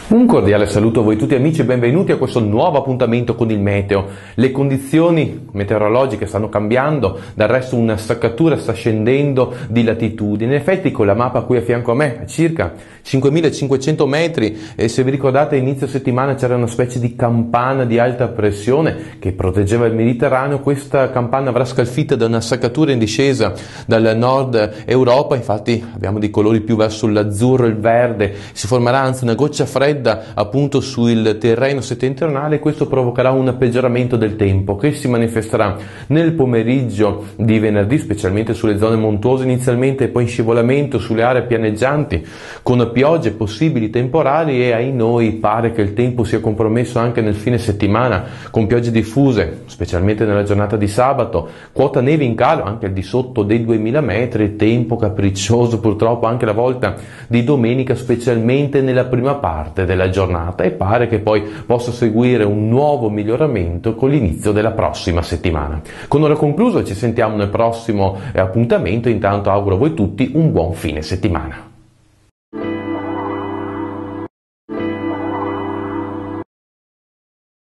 Un cordiale saluto a voi tutti amici e benvenuti a questo nuovo appuntamento con il meteo. Le condizioni meteorologiche stanno cambiando, del resto una staccatura sta scendendo di latitudine. In effetti con la mappa qui a fianco a me, a circa 5500 metri, e se vi ricordate inizio settimana c'era una specie di campana di alta pressione che proteggeva il Mediterraneo. Questa campana avrà scalfita da una staccatura in discesa dal nord Europa, infatti abbiamo dei colori più verso l'azzurro e il verde, si formerà anzi una goccia fredda appunto sul terreno settentrionale. Questo provocherà un peggioramento del tempo che si manifesterà nel pomeriggio di venerdì, specialmente sulle zone montuose inizialmente, e poi in scivolamento sulle aree pianeggianti con piogge possibili temporali, e ai noi pare che il tempo sia compromesso anche nel fine settimana con piogge diffuse, specialmente nella giornata di sabato, quota neve in calo anche al di sotto dei 2000 metri, tempo capriccioso purtroppo anche la volta di domenica, specialmente nella prima parte della giornata, e pare che poi possa seguire un nuovo miglioramento con l'inizio della prossima settimana. Con ora concluso, ci sentiamo nel prossimo appuntamento. Intanto auguro a voi tutti un buon fine settimana.